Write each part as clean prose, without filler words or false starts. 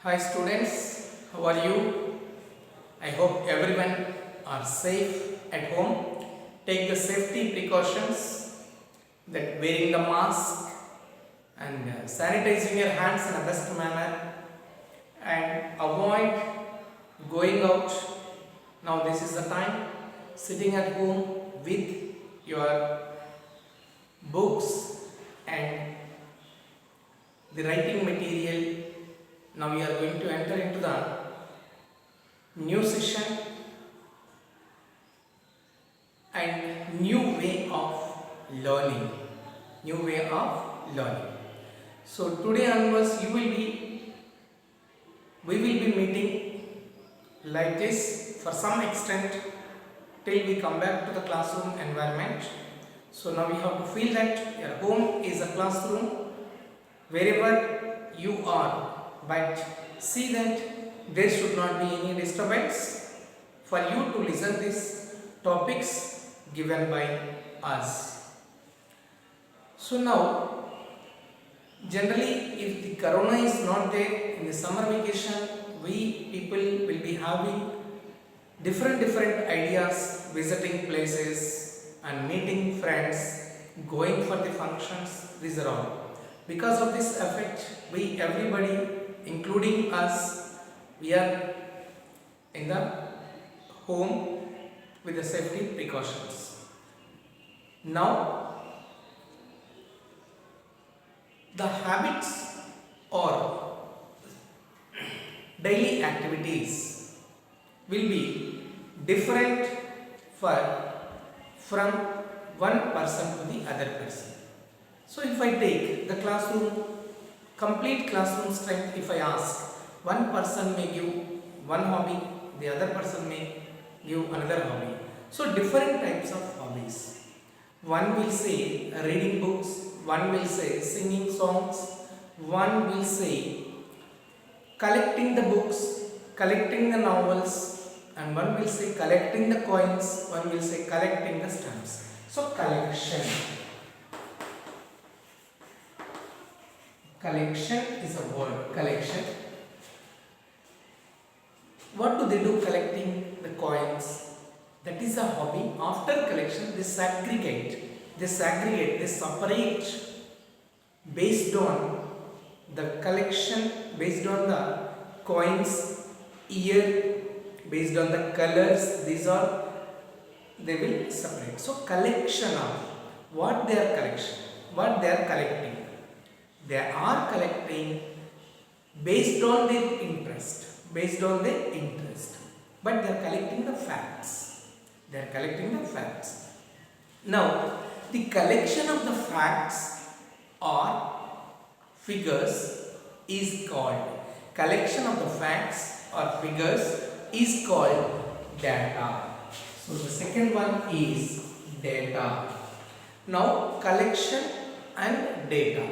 Hi students, how are you? I hope everyone are safe at home. Take the safety precautions that wearing the mask and sanitizing your hands in a best manner and avoid going out. Now this is the time sitting at home with your books and the writing material. Now we are going to enter into the new session and new way of learning. New way of learning. So today onwards we will be meeting like this for some extent till we come back to the classroom environment. So now we have to feel that your home is a classroom wherever you are, but see that there should not be any disturbance for you to listen these topics given by us. So now generally if the corona is not there in the summer vacation, we people will be having different ideas, visiting places and meeting friends, going for the functions. These are all because of this effect. We everybody including us, we are in the home with the safety precautions. Now the habits or daily activities will be different for from one person to the other person. So if I take the classroom, complete classroom strength, if I ask, one person may give one hobby, the other person may give another hobby. So different types of hobbies. One will say reading books, one will say singing songs, one will say collecting the books, collecting the novels, and one will say collecting the coins, one will say collecting the stamps. So collection. Collection is a word, collection. What do they do collecting the coins? That is a hobby. After collection, they segregate, they separate based on the collection, based on the coins, year, based on the colors. These are, they will separate. So collection of what they are collecting. They are collecting based on their interest, but they are collecting the facts. Now, the collection of the facts or figures is called data. So the second one is data. Now collection and data.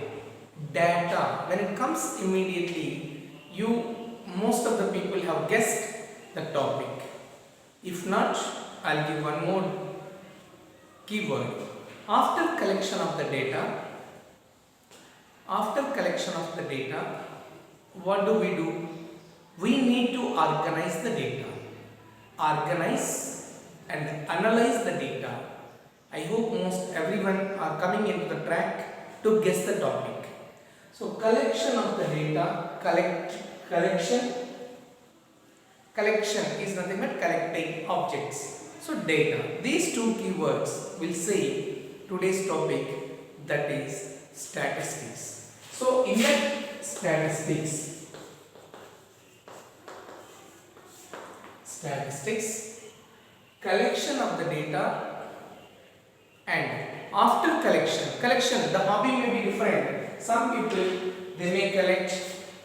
When it comes immediately, most of the people have guessed the topic. If not, I'll give one more keyword. After collection of the data, what do? We need to organize the data. Organize and analyze the data. I hope most everyone are coming into the track to guess the topic. So collection of the data, collection is nothing but collecting objects. So data, these two keywords will say today's topic, that is statistics. So in that statistics, collection of the data, and after collection, the hobby may be different. Some people, they may collect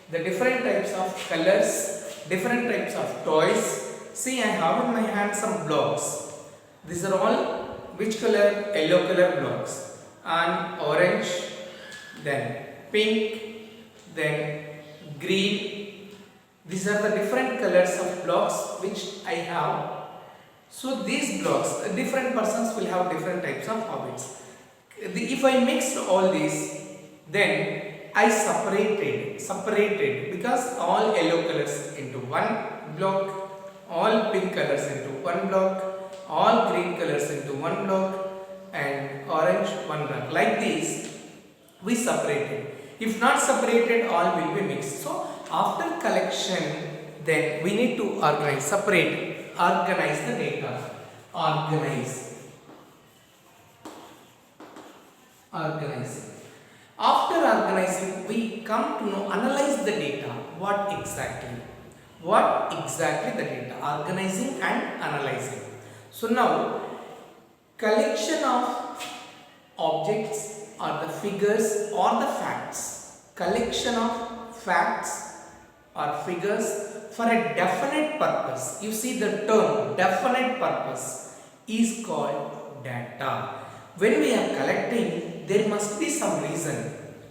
the different types of colors, different types of toys. See, I have in my hand some blocks. These are all which color? Yellow color blocks, and orange, then pink, then green. These are the different colors of blocks which I have. So these blocks, different persons will have different types of hobbies. If I mix all these, then I separated because all yellow colors into one block, all pink colors into one block, all green colors into one block, and orange one block. Like this, we separated. If not separated, all will be mixed. So after collection, then we need to organize, organize the data. Organize. After organizing, we come to know, analyze the data. What exactly the data? Organizing and analyzing. So now, collection of objects or the figures or the facts. Collection of facts or figures for a definite purpose. You see the term definite purpose is called data. When we are collecting, there must be some reason.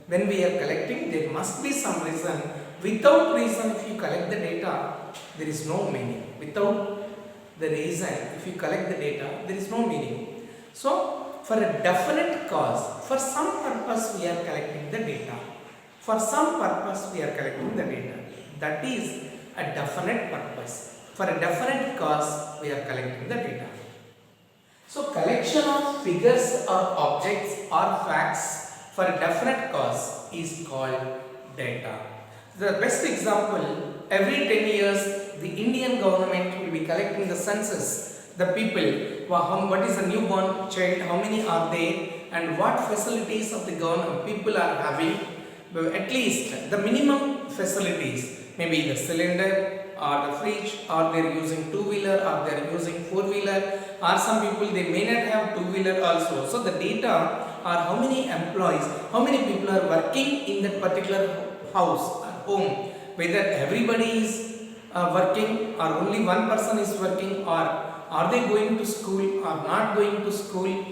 When we are collecting, there must be some reason. Without reason, if you collect the data, there is no meaning. Without the reason, if you collect the data, there is no meaning. So, for a definite cause, for some purpose we are collecting the data. For some purpose we are collecting the data. That is a definite purpose. For a definite cause we are collecting the data. So, collection of figures or objects or facts for a definite cause is called data. The best example, every 10 years the Indian government will be collecting the census, the people, what is the newborn child, how many are there, and what facilities of the government people are having, at least the minimum facilities, maybe the cylinder or the fridge, or they are using two-wheeler or they are using four-wheeler, or some people they may not have two-wheeler also. So the data are how many employees, how many people are working in that particular house or home, whether everybody is working or only one person is working, or are they going to school or not going to school.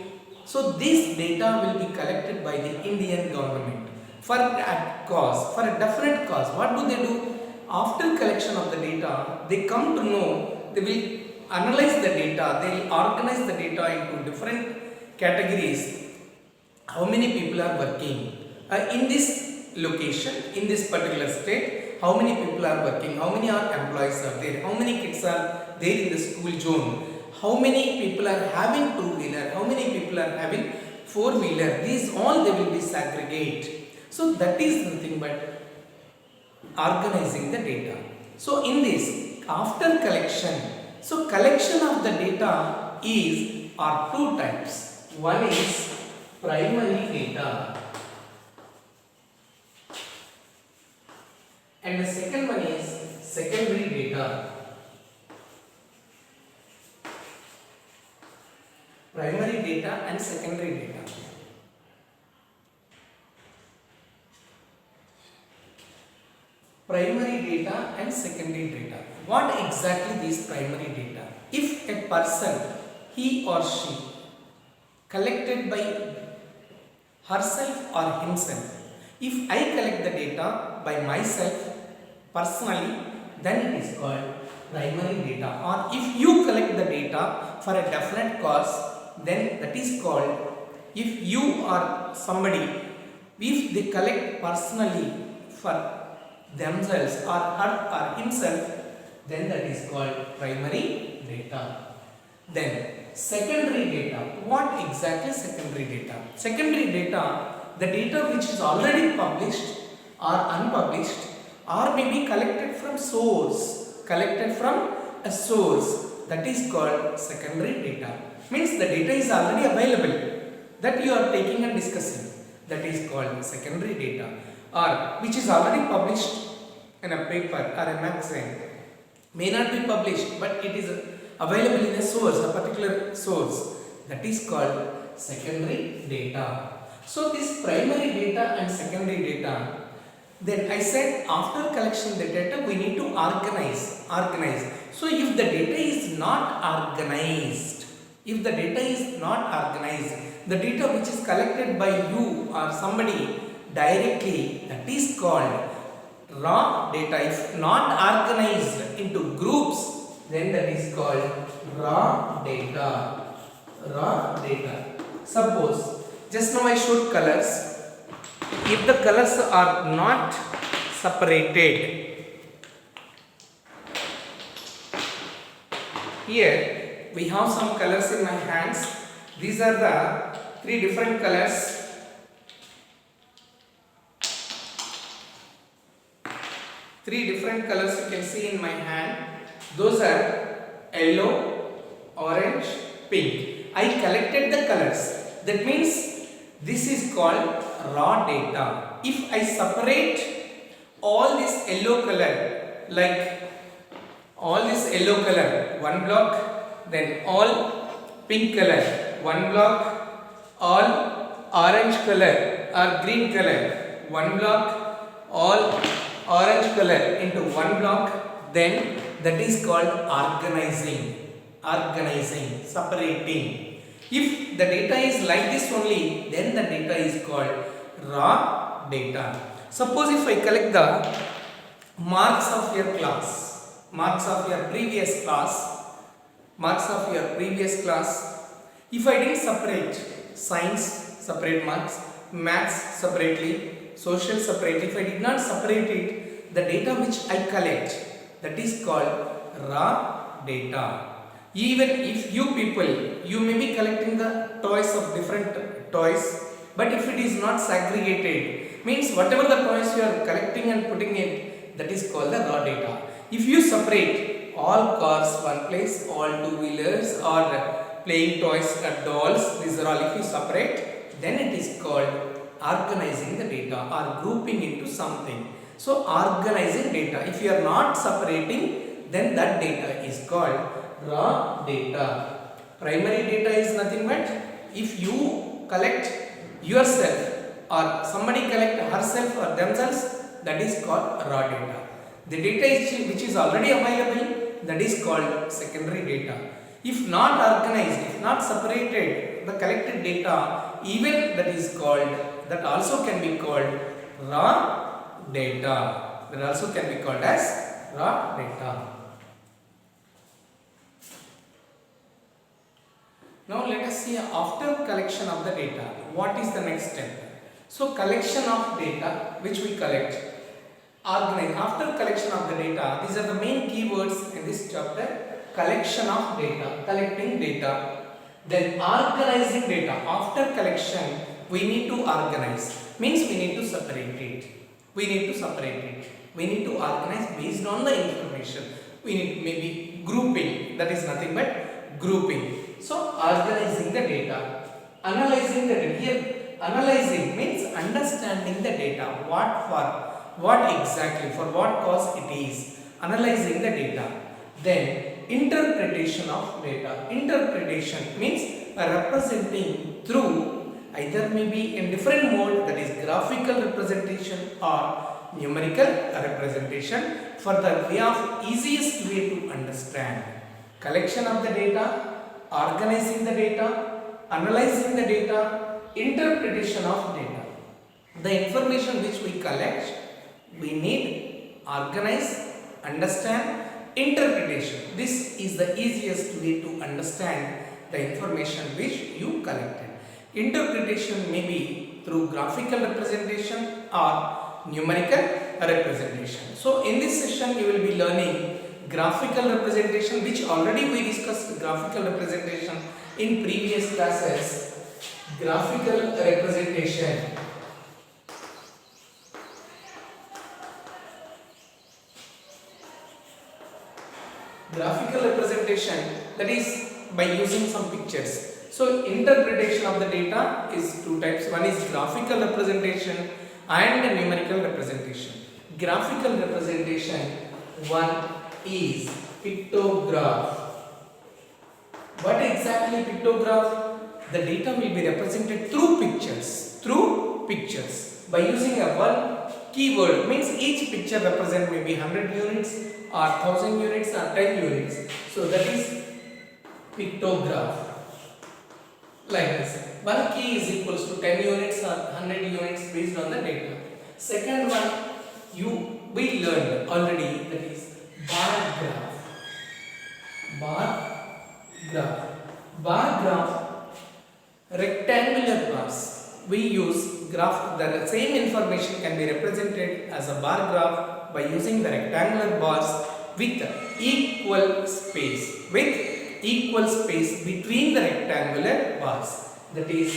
So this data will be collected by the Indian government for a cause, for a definite cause. What do they do? After collection of the data, they come to know, they will analyze the data, they will organize the data into different categories. How many people are working in this location, in this particular state, how many people are working, how many employees are there, how many kids are there in the school zone, how many people are having two-wheeler, how many people are having four-wheeler. These all they will be segregate. So that is nothing but organizing the data. So in this, after collection, so collection of the data are two types. One is primary data and the second one is secondary data. Primary data and secondary data. Primary data and secondary data. What exactly these primary data? If a person, he or she, collected by herself or himself, if I collect the data by myself personally, then it is called primary data. Or if you collect the data for a definite cause, then that is called, if you or somebody, if they collect personally for themselves or her or himself, then that is called primary data. Then secondary data. What exactly secondary data? Secondary data, the data which is already published or unpublished, or may be collected from a source, that is called secondary data. Means the data is already available that you are taking and discussing, that is called secondary data. Or which is already published in a paper or a magazine, may not be published but it is available in a source, a particular source, that is called secondary data. So this primary data and secondary data, then I said after collection the data we need to organize. So if the data is not organized, the data which is collected by you or somebody directly, that is called raw data. If not organized into groups, then that is called raw data. Suppose just now I showed colors. if the colors are not separated. Here we have some colors in my hands. These are the three different colors. Three different colors you can see in my hand. Those are yellow, orange, pink. I collected the colors. That means this is called raw data. If I separate all this yellow color, like all this yellow color, one block, then all pink color, one block, all orange color or green color, one block, all orange color into one block, then that is called organizing, separating. If the data is like this only, then the data is called raw data. Suppose if I collect the marks of your class, marks of your previous class, if I didn't separate science separate marks, maths separately, social separately, if I did not separate it, the data which I collect, that is called raw data. Even if you people, you may be collecting the toys of different toys, but if it is not segregated, means whatever the toys you are collecting and putting it, that is called the raw data. If you separate all cars one place, all two-wheelers or playing toys or dolls, these are all, if you separate, then it is called organizing the data or grouping into something. So organizing data, if you are not separating, then that data is called raw data. Primary data is nothing but if you collect yourself or somebody collect herself or themselves, that is called raw data. The data which is already available, that is called secondary data. If not organized, if not separated, the collected data, even that is called, that also can be called raw data. That also can be called as raw data. Now let us see after collection of the data, what is the next step? So collection of data which we collect, organize. After collection of the data, these are the main keywords in this chapter. Collection of data, collecting data, then organizing data. After collection, we need to organize, means we need to separate it. We need to organize based on the information. We need maybe grouping, that is nothing but grouping. So organizing the data, analyzing the data. Here analyzing means understanding the data, what for, what exactly, for what cause it is, analyzing the data. Then interpretation of data. Interpretation means representing through either maybe in different mode, that is graphical representation or numerical representation, for the way of easiest way to understand. Collection of the data, organizing the data, analyzing the data, interpretation of data. The information which we collect, we need organize, understand, interpretation. This is the easiest way to understand the information which you collected. Interpretation may be through graphical representation or numerical representation. So in this session you will be learning graphical representation, which already we discussed graphical representation in previous classes. Graphical representation. Graphical representation, that is by using some pictures. So interpretation of the data is two types. One is graphical representation and numerical representation. Graphical representation, one is pictograph. What exactly pictograph? The data will be represented through pictures. By using a one keyword, means each picture represent maybe 100 units or 1000 units or 10 units. So that is pictograph. Like this. One key is equals to 10 units or 100 units based on the data. Second one, we learned already, that is bar graph. Bar graph, rectangular bars. We use graph, the same information can be represented as a bar graph by using the rectangular bars with equal space, between the rectangular bars, that is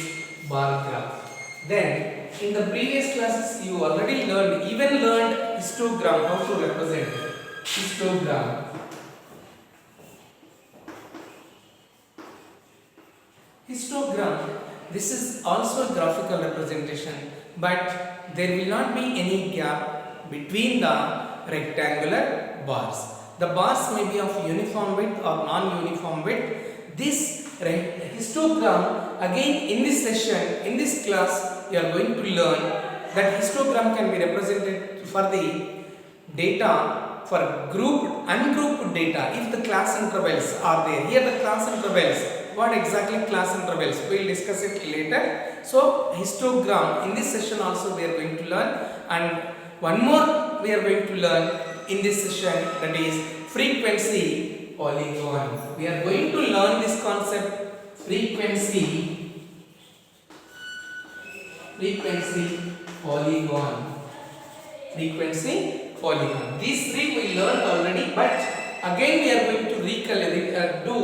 bar graph. Then in the previous classes you already learned histogram, how to represent histogram. Histogram, this is also a graphical representation, but there will not be any gap between the rectangular bars. The bars may be of uniform width or non-uniform width. This histogram, again in this session, in this class, you are going to learn that histogram can be represented for the data, for grouped, ungrouped data, if the class intervals are there. Here the class intervals, what exactly class intervals, we will discuss it later. So histogram, in this session also we are going to learn, and one more we are going to learn in this session, that is frequency polygon. We are going to learn this concept, frequency polygon. These three we learned already, but again we are going to do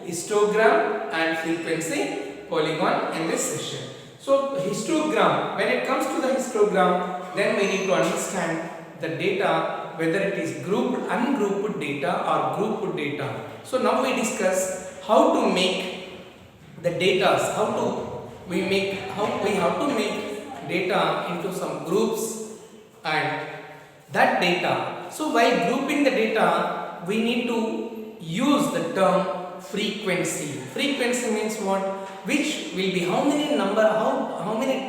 histogram and frequency polygon in this session. So histogram, when it comes to the histogram, then we need to understand the data, whether it is grouped, ungrouped data or grouped data. So now we discuss how to make the data, how we have to make data into some groups and that data. So while grouping the data, we need to use the term frequency. Frequency means what? Which will be how many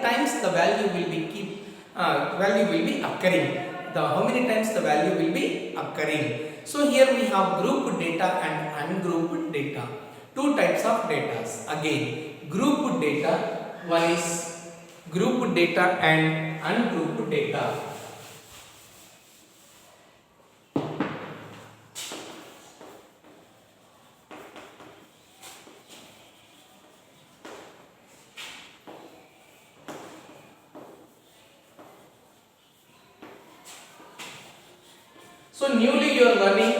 times the value will be occurring. How many times the value will be occurring. So here we have grouped data and ungrouped data. Two types of data. Again, grouped data, one is grouped data and ungrouped data. So newly you are learning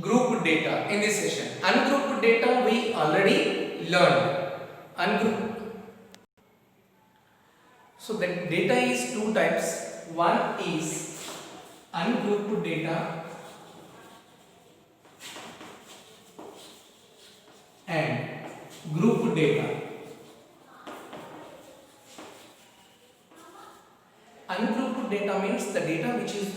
grouped data in this session. Ungrouped data we already learned. So the data is two types. One is ungrouped data and grouped data. Ungrouped data means the data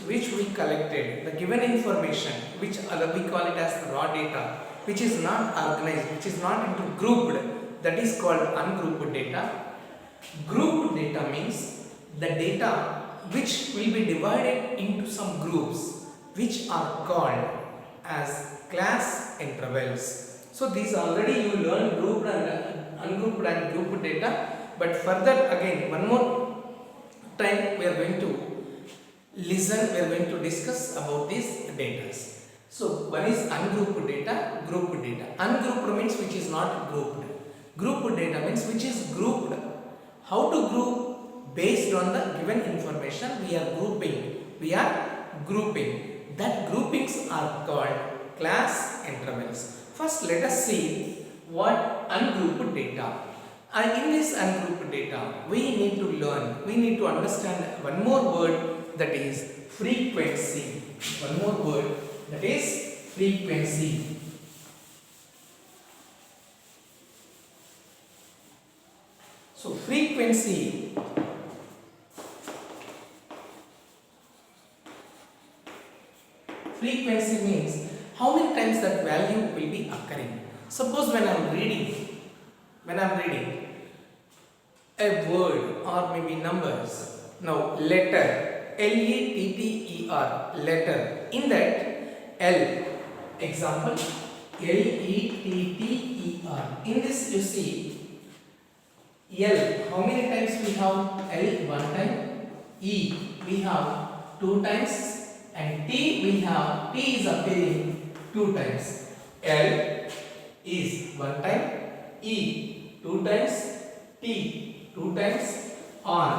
which we collected, the given information, which we call it as raw data, which is not organized, which is not into grouped, that is called ungrouped data. Grouped data means the data which will be divided into some groups, which are called as class intervals. So these already you learned grouped and ungrouped and grouped data, but further again one more time we are going to discuss about these data. So one is ungrouped data, grouped data. Ungrouped means which is not grouped. Grouped data means which is grouped. How to group? Based on the given information we are grouping. That groupings are called class intervals. First let us see what ungrouped data. In this ungrouped data, we need to understand one more word, that is frequency. One more word, that is frequency. So frequency means how many times that value will be occurring. Suppose when I am reading a word or maybe numbers. Now letter, L-E-T-T-E-R, letter. In that L, example, L-E-T-T-E-R. In this you see L, how many times we have L? One time. E, we have two times. And T is appearing two times. L is one time, E two times, T 2 times, or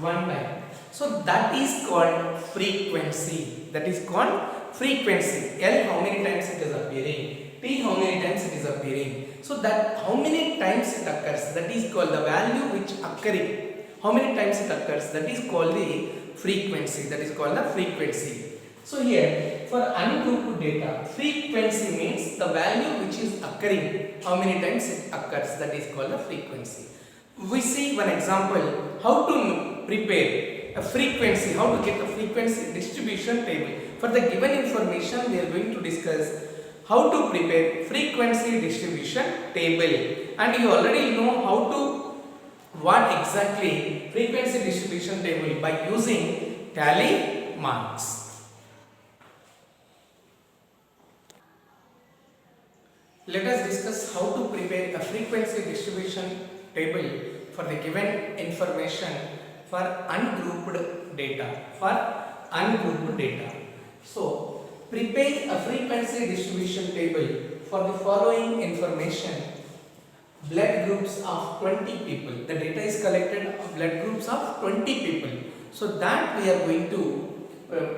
1 time. So that is called frequency. That is called frequency. L, how many times it is appearing. T, how many times it is appearing. So that how many times it occurs, that is called the value which occurring. How many times it occurs, that is called the frequency. That is called the frequency. So here for ungrouped data, frequency means the value which is occurring, how many times it occurs, that is called the frequency. We see one example how to prepare a frequency, how to get a frequency distribution table. For the given information we are going to discuss how to prepare frequency distribution table, and you already know how to what exactly frequency distribution table by using tally marks. Let us discuss how to prepare a frequency distribution table for the given information for ungrouped data. So, prepare a frequency distribution table for the following information. Blood groups of 20 people. The data is collected of blood groups of 20 people. So that we are going to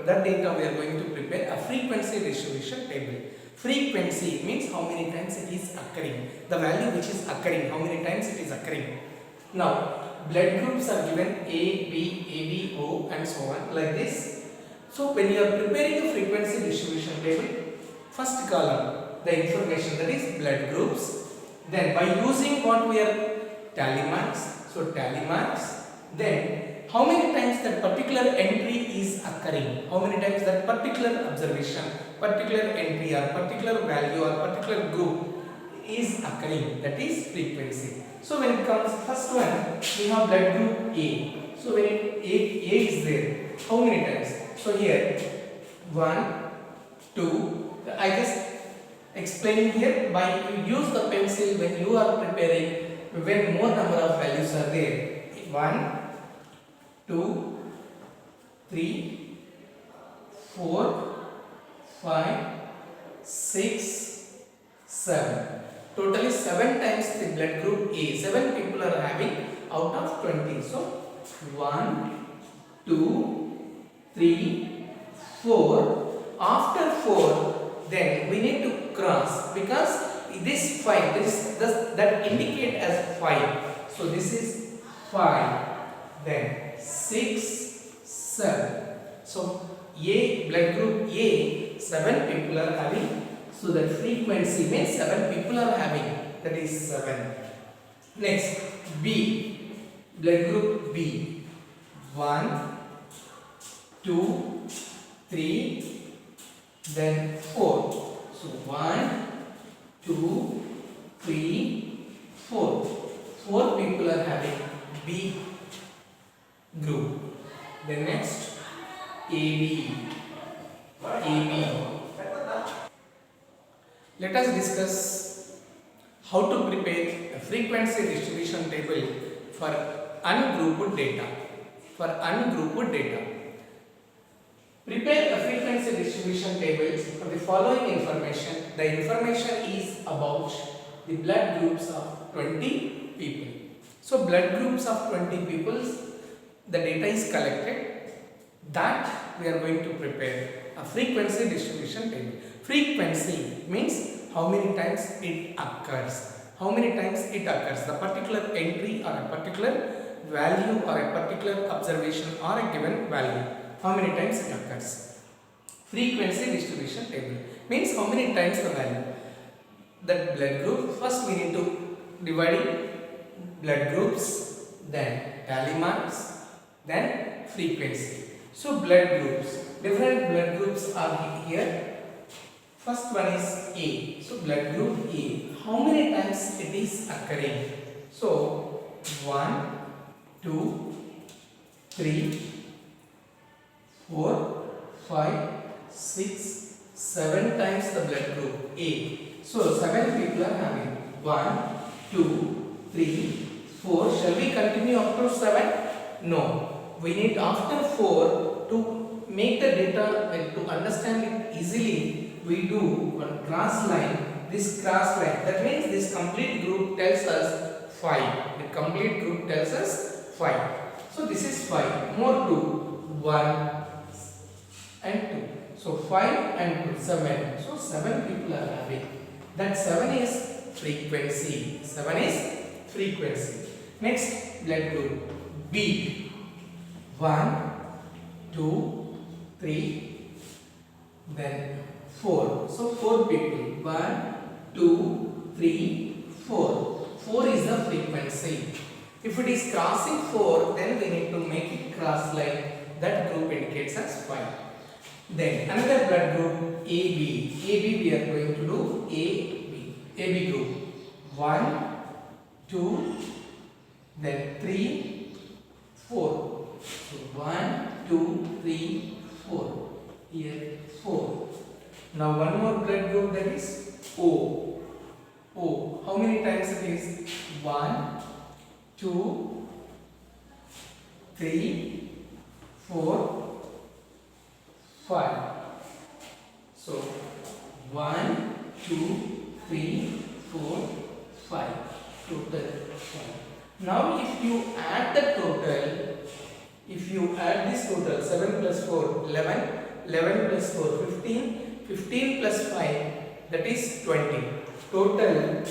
that data we are going to prepare a frequency distribution table. Frequency means how many times it is occurring. The value which is occurring, how many times it is occurring. Now, blood groups are given A, B, AB, O and so on like this. So when you are preparing a frequency distribution table, first column the information, that is blood groups. Then by using what we are tally marks, so tally marks, then how many times that particular entry is occurring, how many times that particular observation, particular entry or particular value or particular group is occurring, that is frequency. So when it comes first one, we have blood group A. So when A is there, how many times? So here 1, 2, I just explaining here by you use the pencil when you are preparing, when more number of values are there. 1, 2, 3, 4, 5, 6, 7. Totally 7 times the blood group A. 7 people are having out of 20. So 1, 2, 3, 4. After 4, then we need to cross, because this 5, that indicate as 5. So this is 5, then 6, 7. So A, blood group A, 7 people are having. So the frequency means 7 people are having, that is 7. Next, B, blood group B, 1, 2, 3, then 4. So 1, 2, 3, 4. 4 people are having B group. Then next AB. Let us discuss how to prepare a frequency distribution table for ungrouped data. Prepare a frequency distribution table for the following information. The information is about the blood groups of 20 people. So blood groups of 20 people, the data is collected, that we are going to prepare a frequency distribution table. Frequency means how many times it occurs. The particular entry or a particular value or a particular observation or a given value. How many times it occurs. Frequency distribution table means how many times the value. That blood group, first we need to divide blood groups, then tally marks, then frequency. So blood groups, different blood groups are here. First one is A. So blood group A, how many times it is occurring? So 1, 2, 3, 4, 5, 6, 7 times the blood group A. So 7 people are having 1, 2, 3, 4. Shall we continue up to 7? No. We need after 4 to make the data, to understand it easily. We do one cross line, this cross line. That means this complete group tells us 5. The complete group tells us 5. So this is 5. More 2. 1 and 2. So 5 and 2, 7. So 7 people are having. That 7 is frequency. 7 is frequency. Next blood group B. 1, 2, 3, then 4. So 4 people. 1, 2, 3, 4. 4 is the frequency. If it is crossing 4, then we need to make it cross like that group indicates as 5. Then another blood group AB. AB we are going to do AB. AB group. 1, 2, then 3, 4. So 1, 2, 3, 4. Here 4. Now one more blood group, that is O. O. How many times it is? 1, 2, 3, 4, 5. So 1, 2, 3, 4, 5. Total 5. Now if you add the total, if you add this total 7 plus 4, 11, 11 plus 4, 15, 15 plus 5, that is 20. Total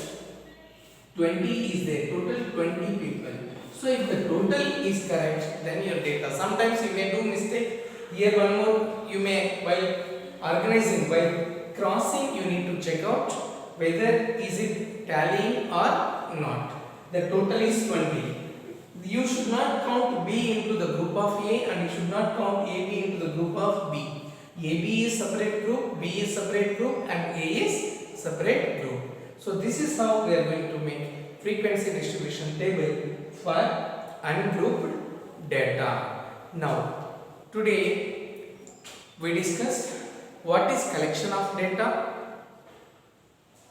20 is there, total 20 people. So if the total is correct, then your data. Sometimes you may do mistake. Here one more, you may, while organizing, while crossing, you need to check out whether is it tallying or not. The total is 20. You should not count B into the group of A and you should not count AB into the group of B. AB is separate group, B is separate group and A is separate group. So this is how we are going to make frequency distribution table for ungrouped data. Now today we discussed what is collection of data,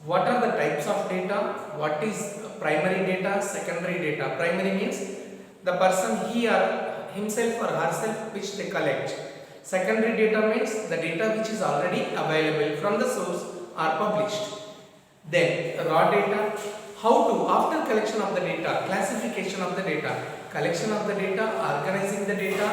what are the types of data, what is primary data, secondary data. Primary means the person he or himself or herself which they collect. Secondary data means the data which is already available from the source or published. Then raw data, how to, after collection of the data, classification of the data, collection of the data, organizing the data,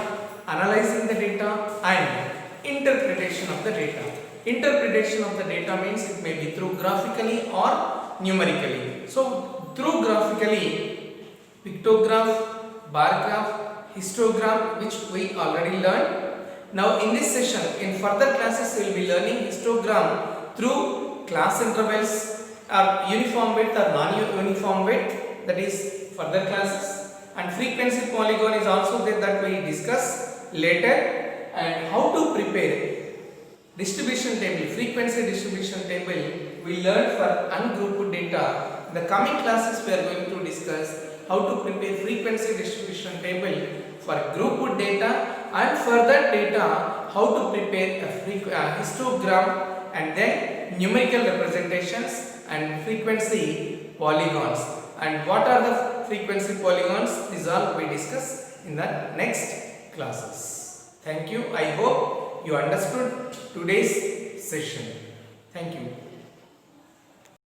analyzing the data and interpretation of the data. Interpretation of the data means it may be through graphically or numerically. So through graphically, pictograph, bar graph, histogram, which we already learned. Now in this session, in further classes we will be learning histogram through class intervals, uniform width or non-uniform width, that is further classes, and frequency polygon is also there that we discuss later, and how to prepare distribution table, frequency distribution table we learned for ungrouped data. In the coming classes we are going to discuss how to prepare frequency distribution table for grouped data, and further data how to prepare a histogram and then numerical representations and frequency polygons. And what are the frequency polygons? These all we discuss in the next classes. Thank you. I hope you understood today's session. Thank you.